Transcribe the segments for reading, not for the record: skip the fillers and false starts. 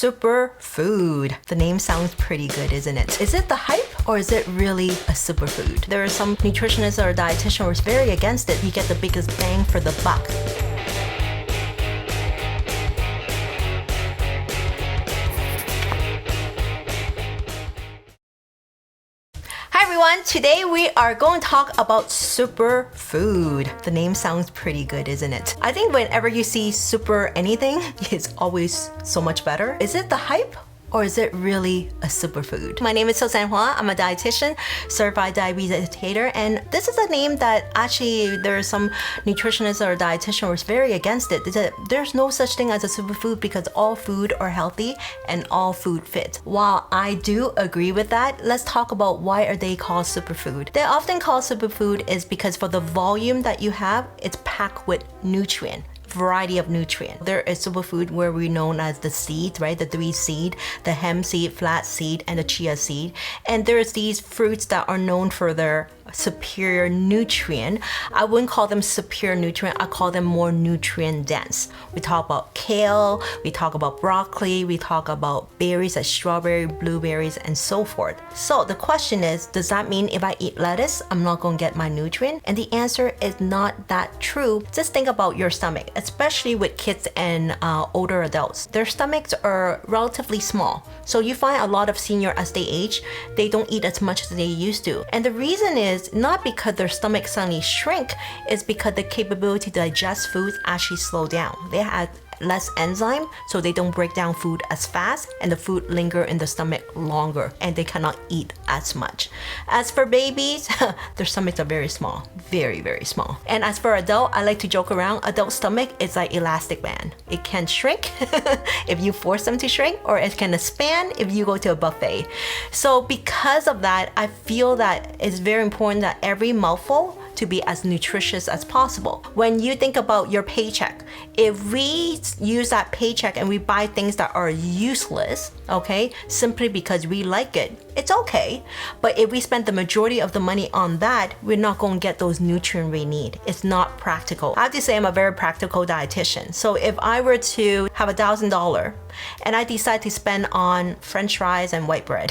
Superfood. The name sounds pretty good, isn't it? Is it the hype or is it really a superfood? There are some nutritionists or dietitians who are very against it. You get the biggest bang for the buck. Hi everyone, today we are going to talk about superfood. The name sounds pretty good, isn't it? I think whenever you see super anything, it's always so much better. Is it the hype? Or is it really a superfood? My name is Sosan Hua. I'm a dietitian, certified diabetes educator, and this is a name that actually there are some nutritionists or dietitians who are very against it. There's no such thing as a superfood because all food are healthy and all food fit. While I do agree with that, let's talk about why are they called superfood. They're often called superfood is because for the volume that you have, it's packed with nutrient. Variety of nutrient. There is superfood where we known as the seeds, right? The 3 seed, the hemp seed, flax seed, and the chia seed. And there's these fruits that are known for their superior nutrient. I wouldn't call them superior nutrient, I call them more nutrient dense. We talk about kale, we talk about broccoli, we talk about berries like strawberry, blueberries, and so forth. So the question is, does that mean if I eat lettuce, I'm not going to get my nutrient? And the answer is not that true. Just think about your stomach, especially with kids and older adults. Their stomachs are relatively small. So you find a lot of senior as they age, they don't eat as much as they used to. And the reason is not because their stomach suddenly shrink, it's because the capability to digest foods actually slow down. They have less enzyme, so they don't break down food as fast and the food linger in the stomach longer and they cannot eat as much. As for babies, their stomachs are very small, very, very small. And as for adult, I like to joke around, adult stomach is like elastic band. It can shrink if you force them to shrink, or it can expand if you go to a buffet. So because of that, I feel that it's very important that every mouthful to be as nutritious as possible. When you think about your paycheck, if we use that paycheck and we buy things that are useless, okay, simply because we like it, it's okay. But if we spend the majority of the money on that, we're not going to get those nutrients we need. It's not practical. I have to say I'm a very practical dietitian. So if I were to have $1,000 and I decide to spend on French fries and white bread,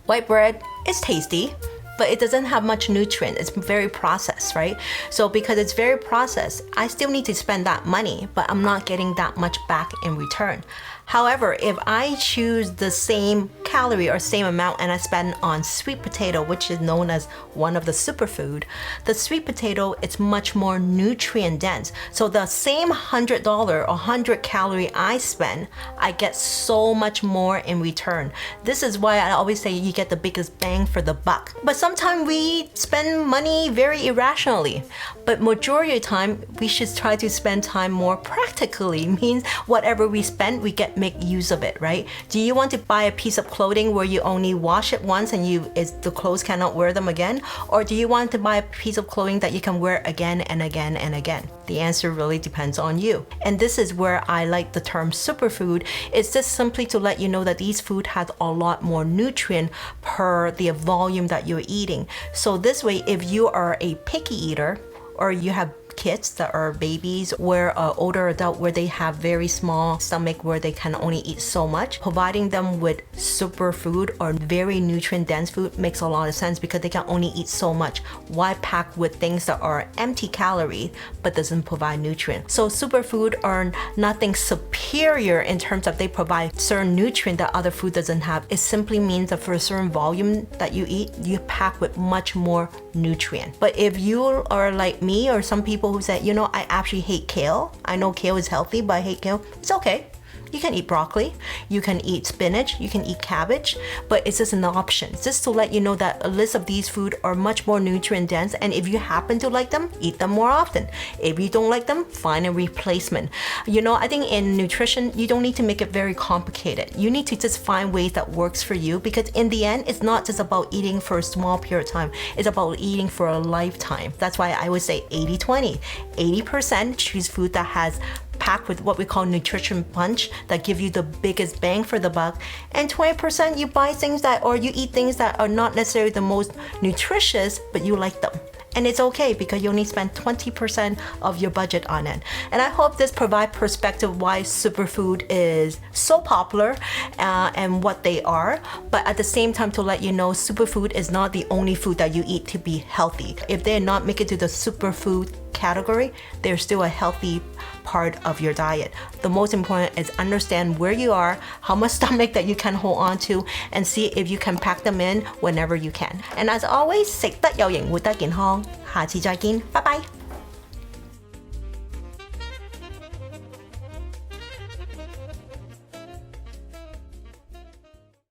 white bread is tasty, but it doesn't have much nutrient. It's very processed, right? So because it's very processed, I still need to spend that money, but I'm not getting that much back in return. However, if I choose the same calorie or same amount and I spend on sweet potato, which is known as one of the superfood, the sweet potato, it's much more nutrient dense. So the same $100 or 100 calorie I spend, I get so much more in return. This is why I always say you get the biggest bang for the buck. But sometimes we spend money very irrationally. But majority of the time, we should try to spend time more practically. Means whatever we spend, we make use of it, right? Do you want to buy a piece of clothing where you only wash it once and the clothes cannot wear them again? Or do you want to buy a piece of clothing that you can wear again and again and again? The answer really depends on you. And this is where I like the term superfood. It's just simply to let you know that these food has a lot more nutrient per the volume that you're eating. So this way, if you are a picky eater or you have kids that are babies or older adult where they have very small stomach where they can only eat so much, providing them with superfood or very nutrient dense food makes a lot of sense because they can only eat so much. Why pack with things that are empty calorie but doesn't provide nutrient? So superfood are nothing superior in terms of they provide certain nutrient that other food doesn't have. It simply means that for a certain volume that you eat, you pack with much more nutrient. But if you are like me or some people who said, I actually hate kale. I know kale is healthy, but I hate kale. It's okay. You can eat broccoli, you can eat spinach, you can eat cabbage, but it's just an option. It's just to let you know that a list of these food are much more nutrient dense, and if you happen to like them, eat them more often. If you don't like them, find a replacement. I think in nutrition, you don't need to make it very complicated. You need to just find ways that works for you, because in the end, it's not just about eating for a small period of time. It's about eating for a lifetime. That's why I would say 80-20. 80% choose food that has packed with what we call nutrition punch that give you the biggest bang for the buck, and 20% you buy things that, or you eat things that are not necessarily the most nutritious, but you like them. And it's okay because you only spend 20% of your budget on it. And I hope this provides perspective why superfood is so popular and what they are. But at the same time, to let you know, superfood is not the only food that you eat to be healthy. If they're not making it to the superfood category, they're still a healthy part of your diet. The most important is understand where you are, how much stomach that you can hold on to, and see if you can pack them in whenever you can. And as always, 食得有型，活得健康。下次再見，拜拜。